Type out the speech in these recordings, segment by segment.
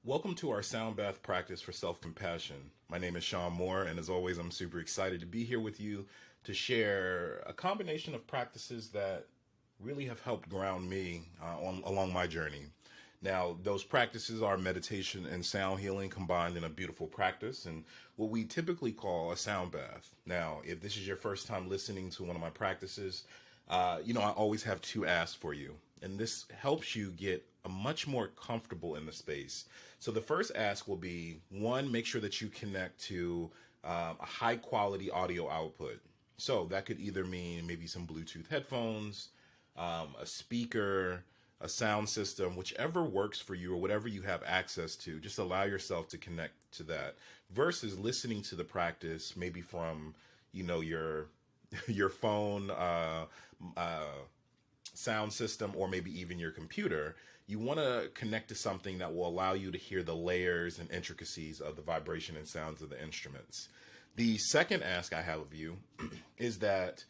Welcome to our sound bath practice for self-compassion. My name is Shawn Moore, and as always, I'm super excited to be here with you to share a combination of practices that really have helped ground me along my journey. Now, those practices are meditation and sound healing combined in a beautiful practice, and what we typically call a sound bath. Now, if this is your first time listening to one of my practices, I always have two asks for you, and this helps you get a much more comfortable in the space. So the first ask will be one, make sure that you connect to a high quality audio output. So that could either mean maybe some Bluetooth headphones, a speaker, a sound system, whichever works for you or whatever you have access to. Just allow yourself to connect to that versus listening to the practice maybe from your your phone sound system or maybe even your computer. You want to connect to something that will allow you to hear the layers and intricacies of the vibration and sounds of the instruments. The second ask I have of you is that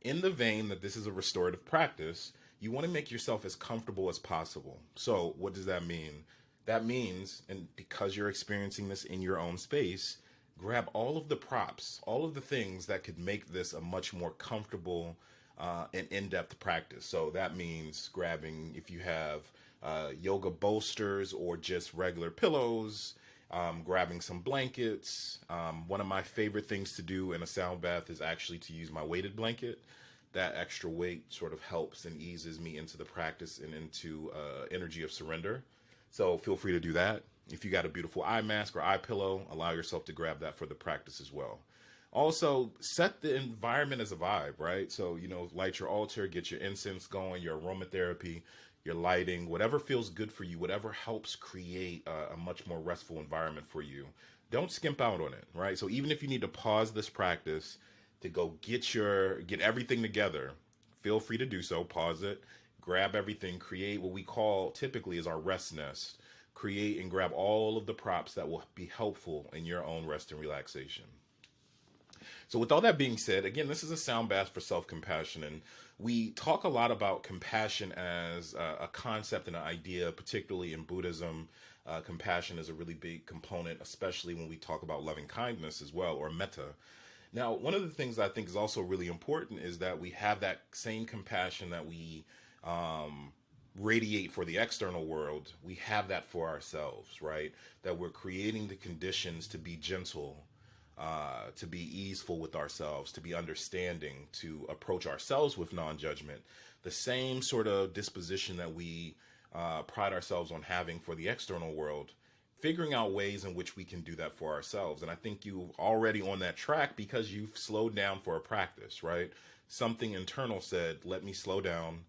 in the vein that this is a restorative practice, you want to make yourself as comfortable as possible. So, what does that mean? That means, and because you're experiencing this in your own space, grab all of the props, all of the things that could make this a much more comfortable and in-depth practice. So that means grabbing, if you have yoga bolsters or just regular pillows, grabbing some blankets. One of my favorite things to do in a sound bath is actually to use my weighted blanket. That extra weight sort of helps and eases me into the practice and into energy of surrender. So feel free to do that. If you got a beautiful eye mask or eye pillow, allow yourself to grab that for the practice as well. Also, set the environment as a vibe, right? So, light your altar, get your incense going, your aromatherapy, your lighting, whatever feels good for you, whatever helps create a much more restful environment for you. Don't skimp out on it, right? So even if you need to pause this practice to go get everything together, feel free to do so. Pause it, grab everything, create what we call typically is our rest nest. Create and grab all of the props that will be helpful in your own rest and relaxation. So, with all that being said, again, this is a sound bath for self compassion. And we talk a lot about compassion as a concept and an idea, particularly in Buddhism. Compassion is a really big component, especially when we talk about loving kindness as well, or metta. Now, one of the things I think is also really important is that we have that same compassion that we radiate for the external world. We have that for ourselves, right? That we're creating the conditions to be gentle, to be easeful with ourselves, to be understanding, to approach ourselves with non-judgment. The same sort of disposition that we pride ourselves on having for the external world, figuring out ways in which we can do that for ourselves. And I think you're already on that track because you've slowed down for a practice, right? Something internal said, let me slow down,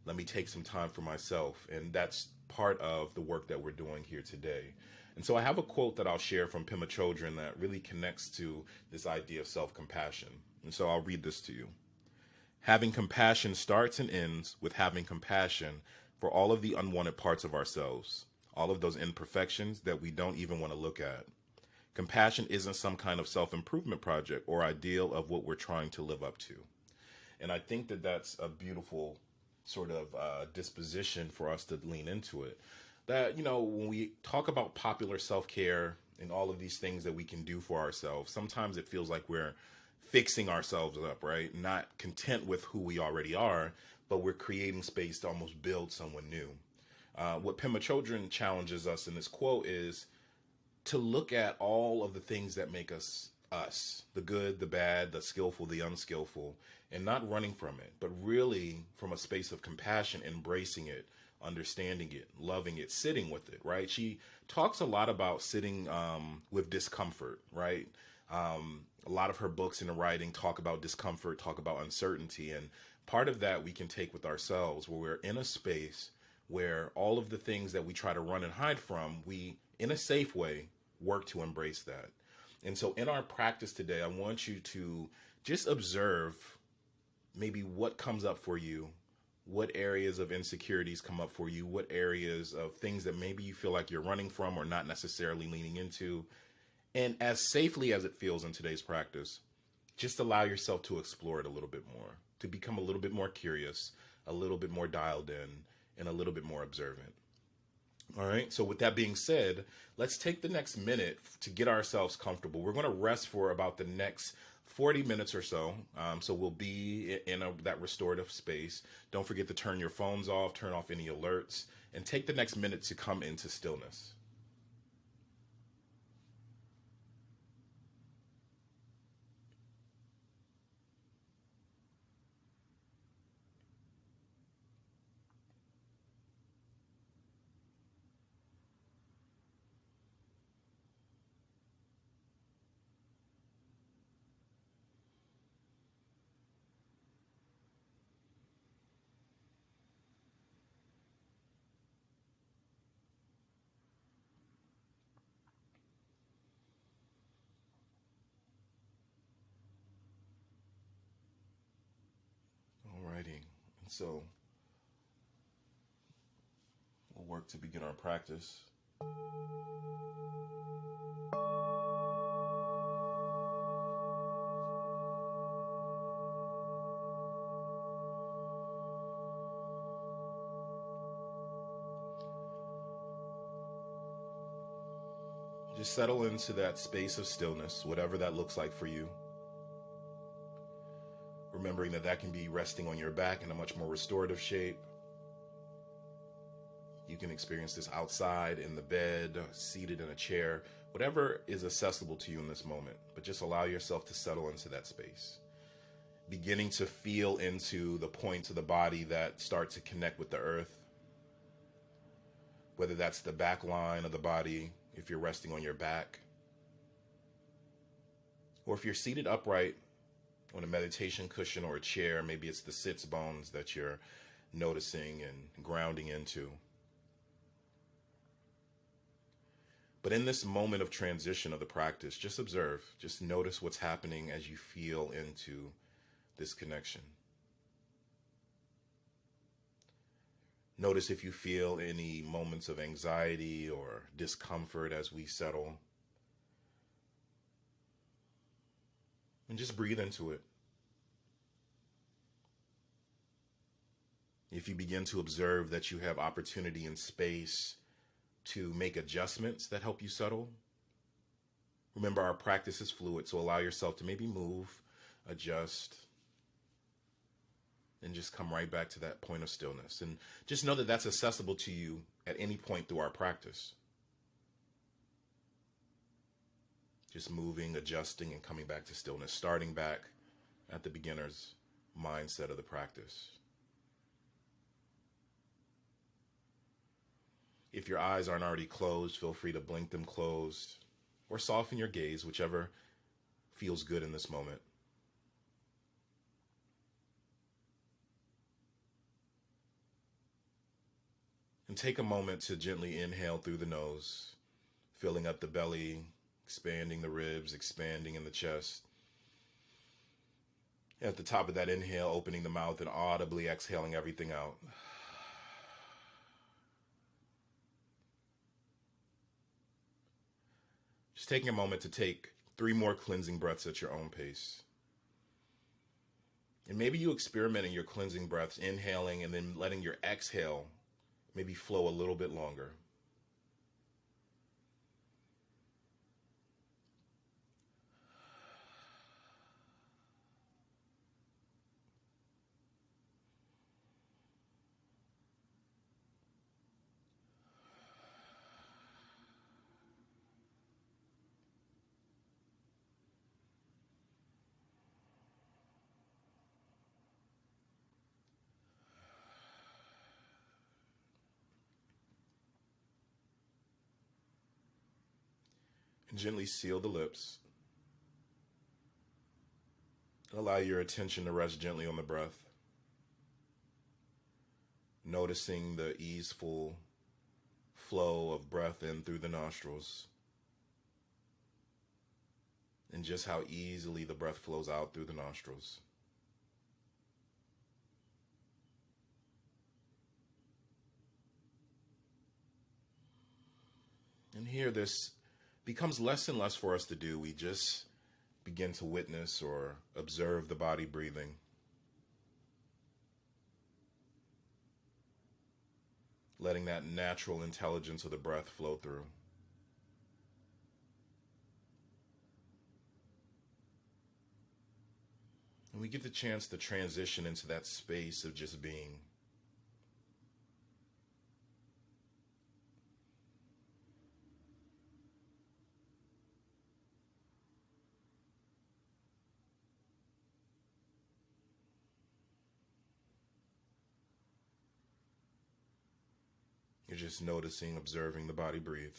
let me take some time for myself. And that's part of the work that we're doing here today. And so I have a quote that I'll share from Pema Chodron that really connects to this idea of self-compassion. And so I'll read this to you. Having compassion starts and ends with having compassion for all of the unwanted parts of ourselves, all of those imperfections that we don't even want to look at. Compassion isn't some kind of self-improvement project or ideal of what we're trying to live up to. And I think that that's a beautiful sort of disposition for us to lean into it. That, when we talk about popular self-care and all of these things that we can do for ourselves, sometimes it feels like we're fixing ourselves up, right? Not content with who we already are, but we're creating space to almost build someone new. What Pema Chodron challenges us in this quote is to look at all of the things that make us us, the good, the bad, the skillful, the unskillful, and not running from it, but really from a space of compassion, embracing it, understanding it, loving it, sitting with it, right? She talks a lot about sitting with discomfort, right? A lot of her books and writing talk about discomfort, talk about uncertainty. And part of that we can take with ourselves where we're in a space where all of the things that we try to run and hide from, we, in a safe way, work to embrace that. And so in our practice today, I want you to just observe maybe what comes up for you, what areas of insecurities come up for you, what areas of things that maybe you feel like you're running from or not necessarily leaning into. And as safely as it feels in today's practice, just allow yourself to explore it a little bit more, to become a little bit more curious, a little bit more dialed in, and a little bit more observant. All right. So, with that being said, let's take the next minute to get ourselves comfortable. We're going to rest for about the next 40 minutes or so. So, we'll be in that restorative space. Don't forget to turn your phones off, turn off any alerts, and take the next minute to come into stillness. Alrighty. And so, we'll work to begin our practice. Just settle into that space of stillness, whatever that looks like for you. Remembering that that can be resting on your back in a much more restorative shape. You can experience this outside, in the bed, seated in a chair, whatever is accessible to you in this moment. But just allow yourself to settle into that space. Beginning to feel into the points of the body that start to connect with the earth. Whether that's the back line of the body, if you're resting on your back. Or if you're seated upright on a meditation cushion or a chair, maybe it's the sits bones that you're noticing and grounding into. But in this moment of transition of the practice, just observe, just notice what's happening as you feel into this connection. Notice if you feel any moments of anxiety or discomfort as we settle. And just breathe into it. If you begin to observe that you have opportunity and space to make adjustments that help you settle, remember our practice is fluid, so allow yourself to maybe move, adjust, and just come right back to that point of stillness. And just know that that's accessible to you at any point through our practice. Just moving, adjusting, and coming back to stillness, starting back at the beginner's mindset of the practice. If your eyes aren't already closed, feel free to blink them closed or soften your gaze, whichever feels good in this moment. And take a moment to gently inhale through the nose, filling up the belly, expanding the ribs, expanding in the chest. At the top of that inhale, opening the mouth and audibly exhaling everything out. Just taking a moment to take 3 more cleansing breaths at your own pace. And maybe you experiment in your cleansing breaths, inhaling and then letting your exhale maybe flow a little bit longer. And gently seal the lips. Allow your attention to rest gently on the breath. Noticing the easeful flow of breath in through the nostrils. And just how easily the breath flows out through the nostrils. And here this becomes less and less for us to do. We just begin to witness or observe the body breathing. letting that natural intelligence of the breath flow through. And we get the chance to transition into that space of just being. You're just noticing, observing the body breathe.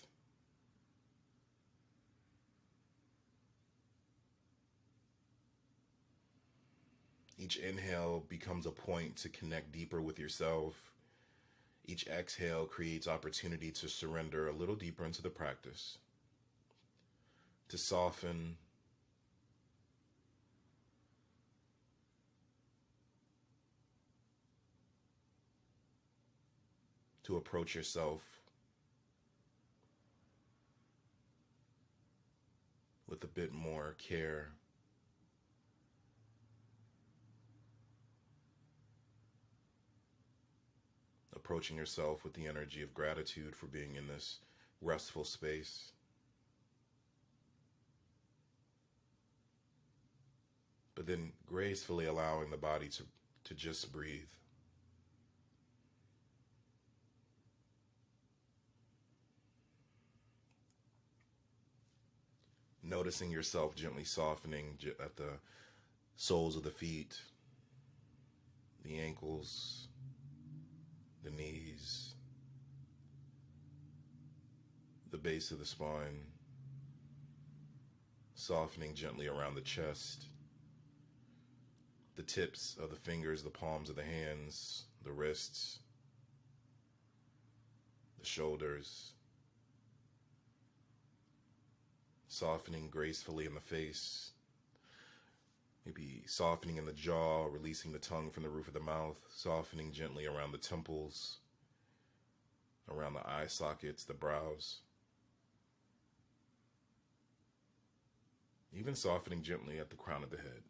Each inhale becomes a point to connect deeper with yourself. Each exhale creates opportunity to surrender a little deeper into the practice, to soften, to approach yourself with a bit more care. Approaching yourself with the energy of gratitude for being in this restful space. But then gracefully allowing the body to just breathe. Noticing yourself gently softening at the soles of the feet, the ankles, the knees, the base of the spine, softening gently around the chest, the tips of the fingers, the palms of the hands, the wrists, the shoulders, softening gracefully in the face, maybe softening in the jaw, releasing the tongue from the roof of the mouth, softening gently around the temples, around the eye sockets, the brows, even softening gently at the crown of the head.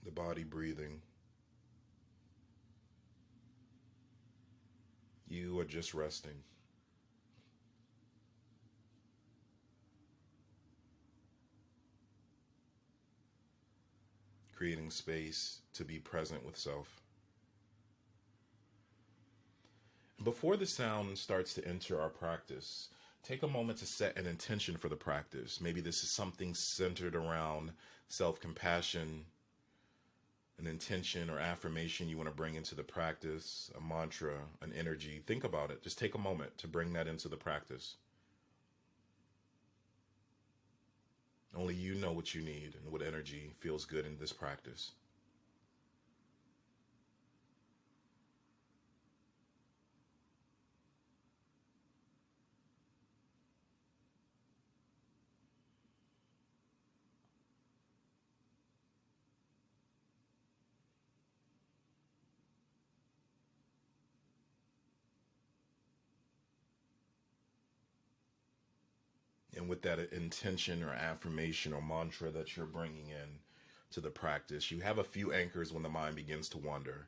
The body breathing. You are just resting. Creating space to be present with self. Before the sound starts to enter our practice, take a moment to set an intention for the practice. Maybe this is something centered around self-compassion, an intention or affirmation you want to bring into the practice, a mantra, an energy. Think about it. Just take a moment to bring that into the practice. Only you know what you need and what energy feels good in this practice. And with that intention or affirmation or mantra that you're bringing in to the practice, you have a few anchors when the mind begins to wander.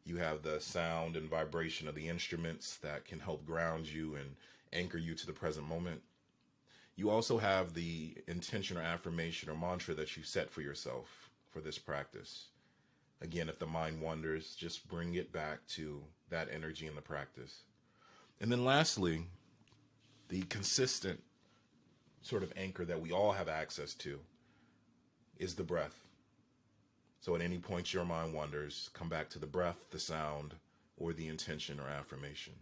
You have the sound and vibration of the instruments that can help ground you and anchor you to the present moment. You also have the intention or affirmation or mantra that you set for yourself for this practice. Again, if the mind wanders, just bring it back to that energy in the practice. And then lastly, the consistent sort of anchor that we all have access to is the breath. So at any point your mind wanders, come back to the breath, the sound, or the intention or affirmation.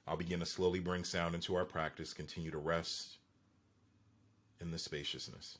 I'll begin to slowly bring sound into our practice, continue to rest in the spaciousness.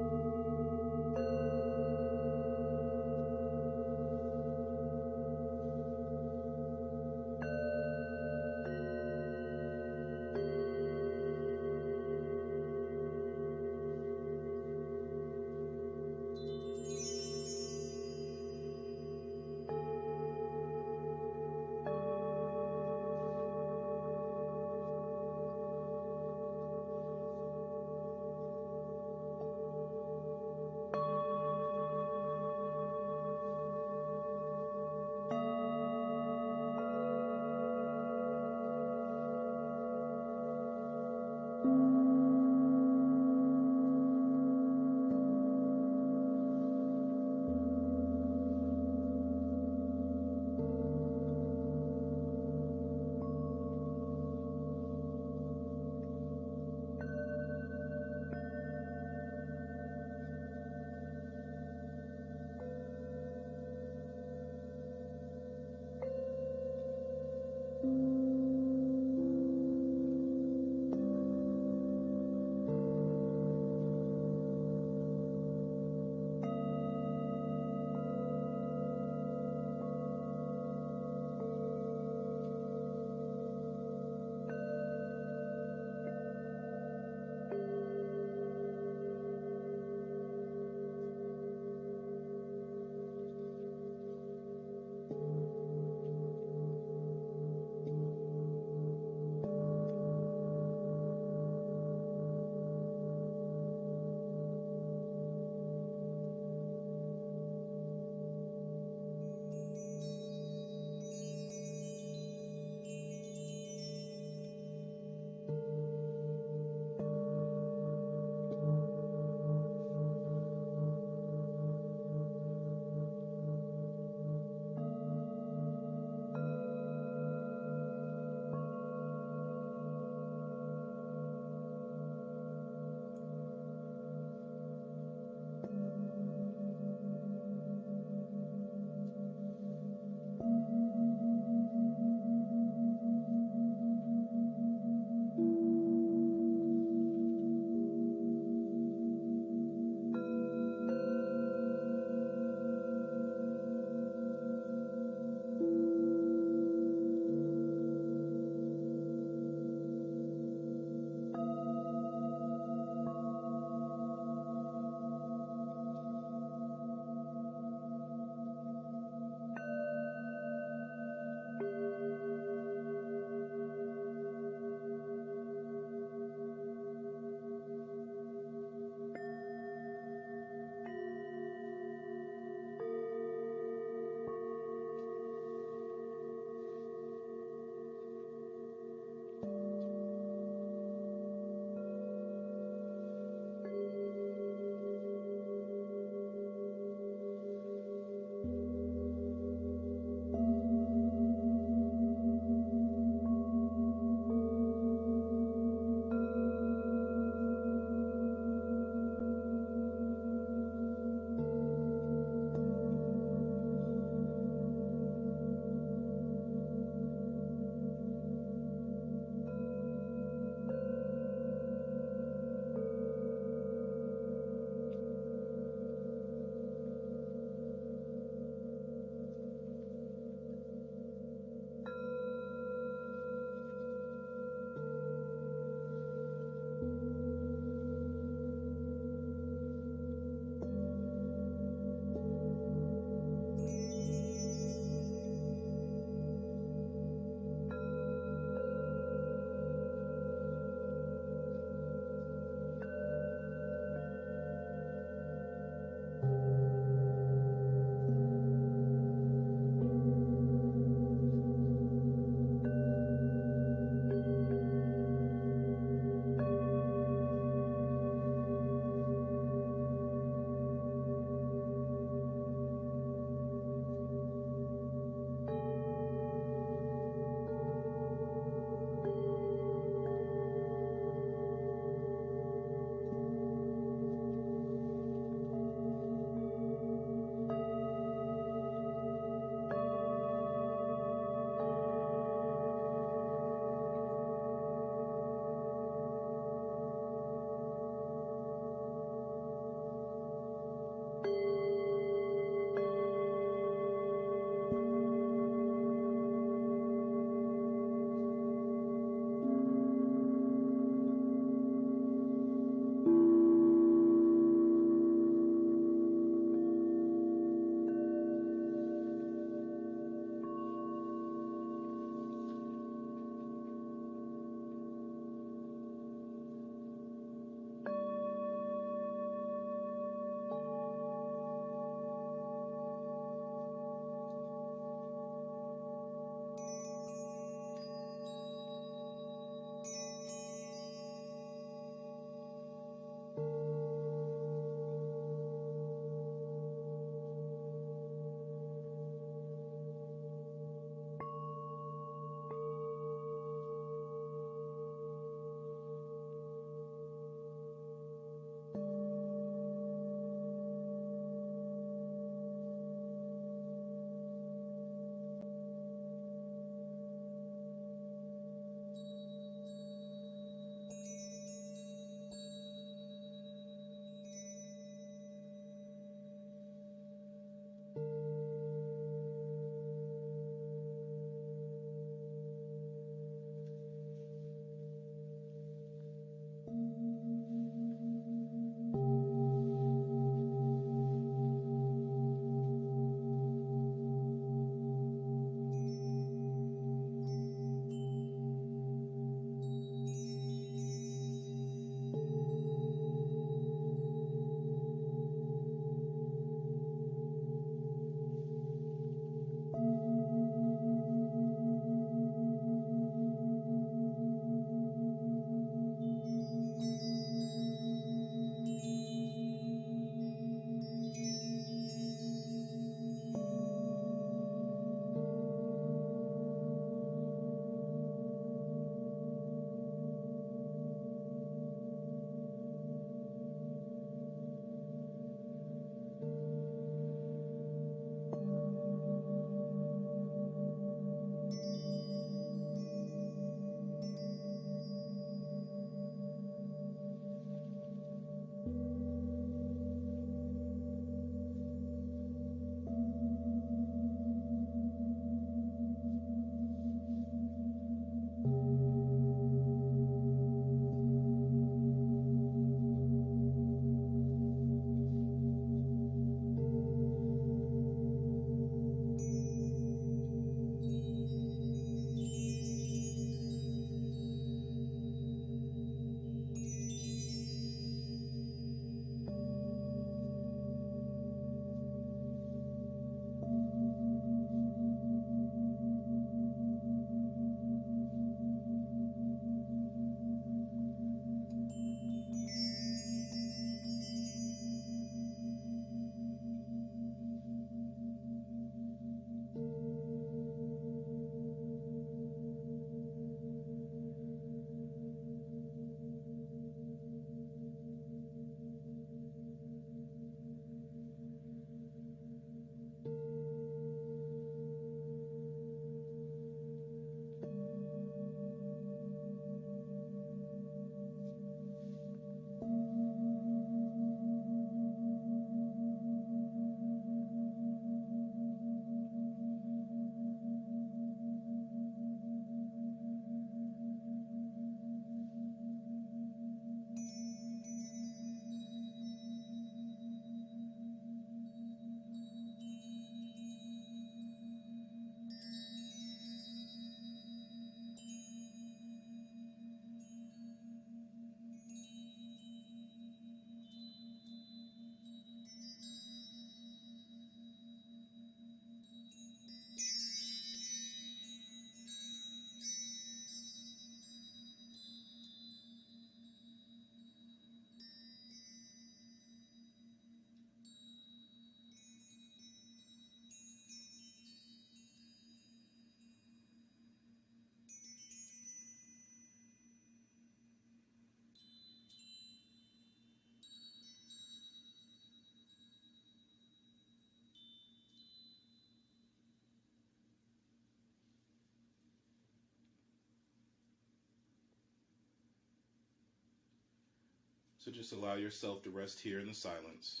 So just allow yourself to rest here in the silence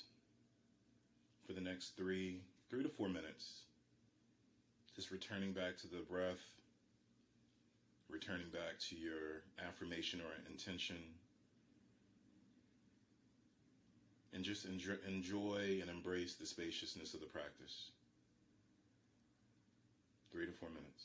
for the next 3 to 4 minutes. Just returning back to the breath, returning back to your affirmation or intention, and just enjoy and embrace the spaciousness of the practice. 3 to 4 minutes.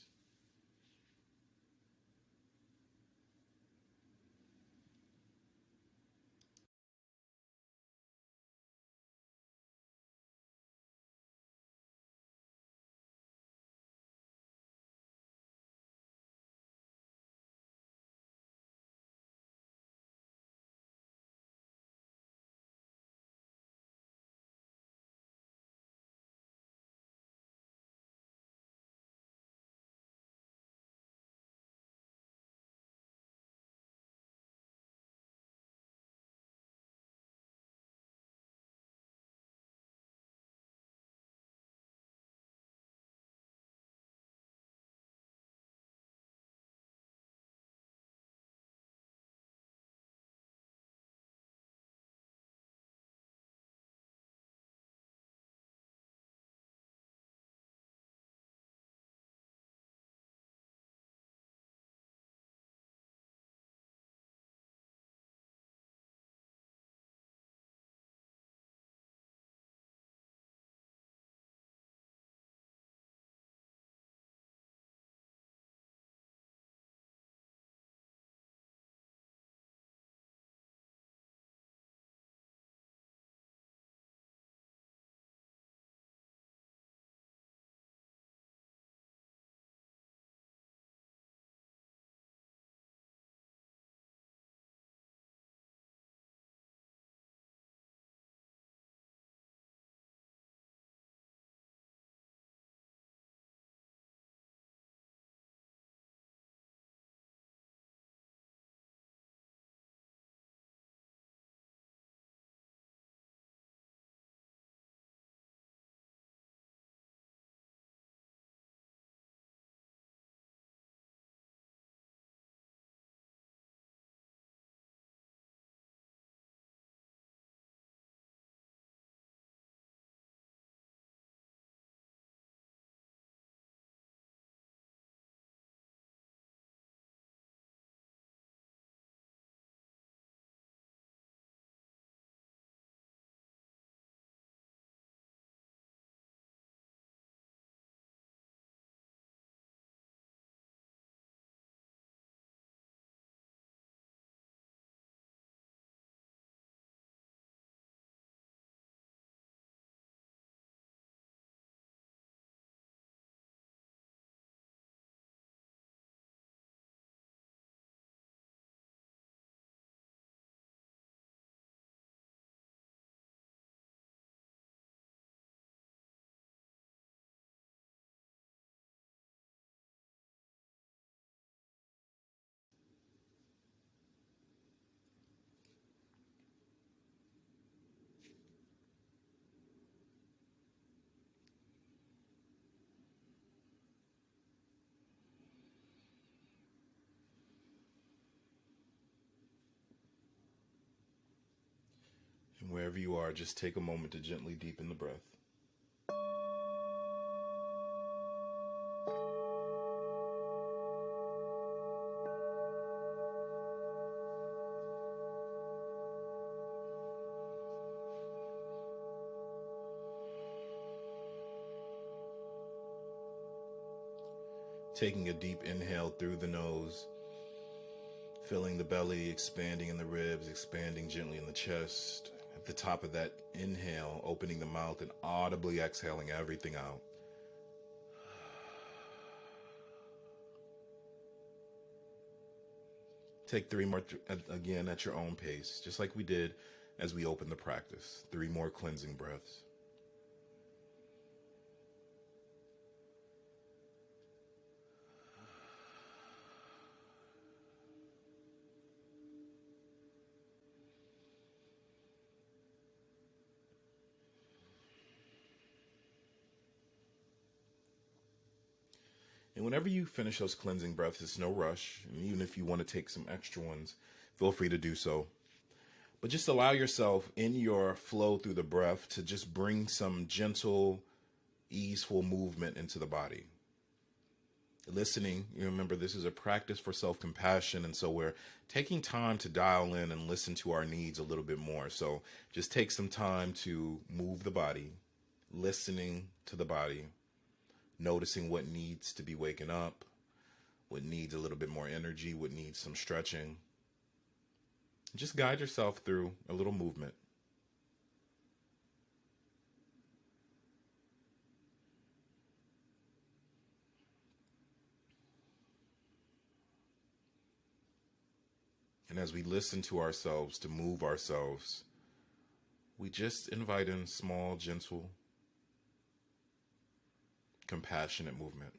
And wherever you are, just take a moment to gently deepen the breath. Taking a deep inhale through the nose, filling the belly, expanding in the ribs, expanding gently in the chest. At the top of that inhale, opening the mouth and audibly exhaling everything out. Take 3 more, again, at your own pace, just like we did as we opened the practice. 3 more cleansing breaths. And whenever you finish those cleansing breaths, it's no rush. And even if you want to take some extra ones, feel free to do so. But just allow yourself in your flow through the breath to just bring some gentle, easeful movement into the body. Listening, you remember this is a practice for self-compassion, and so we're taking time to dial in and listen to our needs a little bit more. So just take some time to move the body, listening to the body, noticing what needs to be waking up, what needs a little bit more energy, what needs some stretching. Just guide yourself through a little movement. And as we listen to ourselves, to move ourselves, we just invite in small, gentle, compassionate movement.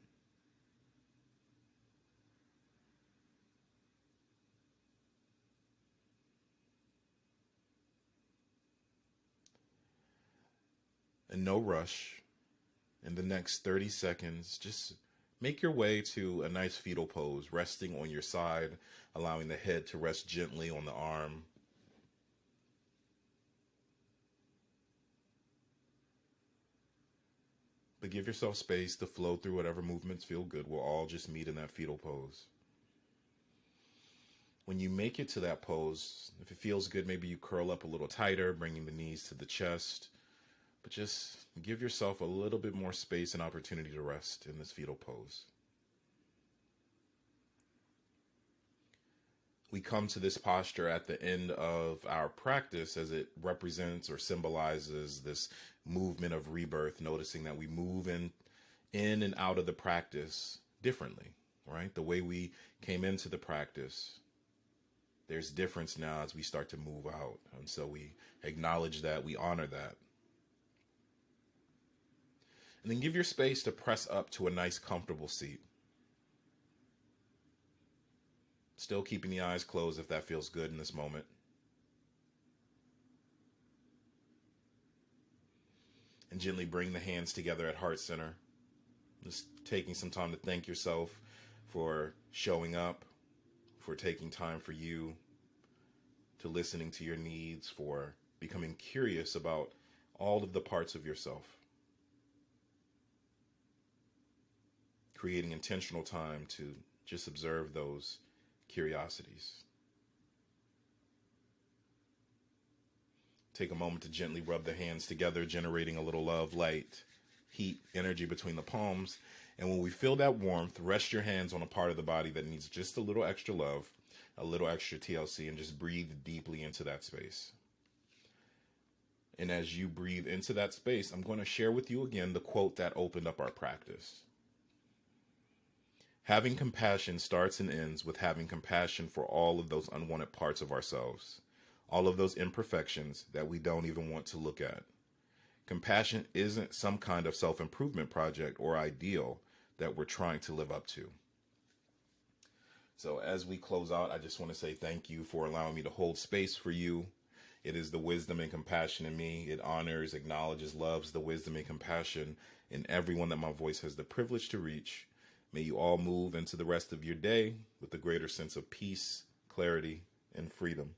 And no rush. In the next 30 seconds, just make your way to a nice fetal pose, resting on your side, allowing the head to rest gently on the arm. But give yourself space to flow through whatever movements feel good. We'll all just meet in that fetal pose. When you make it to that pose, if it feels good, maybe you curl up a little tighter, bringing the knees to the chest. But just give yourself a little bit more space and opportunity to rest in this fetal pose. We come to this posture at the end of our practice as it represents or symbolizes this movement of rebirth, noticing that we move in and out of the practice differently, right? The way we came into the practice, there's difference now as we start to move out. And so we acknowledge that, we honor that. And then give your space to press up to a nice, comfortable seat. Still keeping the eyes closed if that feels good in this moment. And gently bring the hands together at heart center. Just taking some time to thank yourself for showing up, for taking time for you, to listening to your needs, for becoming curious about all of the parts of yourself. Creating intentional time to just observe those curiosities. Take a moment to gently rub the hands together, generating a little love, light, heat, energy between the palms. And when we feel that warmth, rest your hands on a part of the body that needs just a little extra love, a little extra TLC, and just breathe deeply into that space. And as you breathe into that space, I'm going to share with you again the quote that opened up our practice. Having compassion starts and ends with having compassion for all of those unwanted parts of ourselves, all of those imperfections that we don't even want to look at. Compassion isn't some kind of self-improvement project or ideal that we're trying to live up to. So as we close out, I just want to say thank you for allowing me to hold space for you. It is the wisdom and compassion in me. It honors, acknowledges, loves the wisdom and compassion in everyone that my voice has the privilege to reach. May you all move into the rest of your day with a greater sense of peace, clarity, and freedom.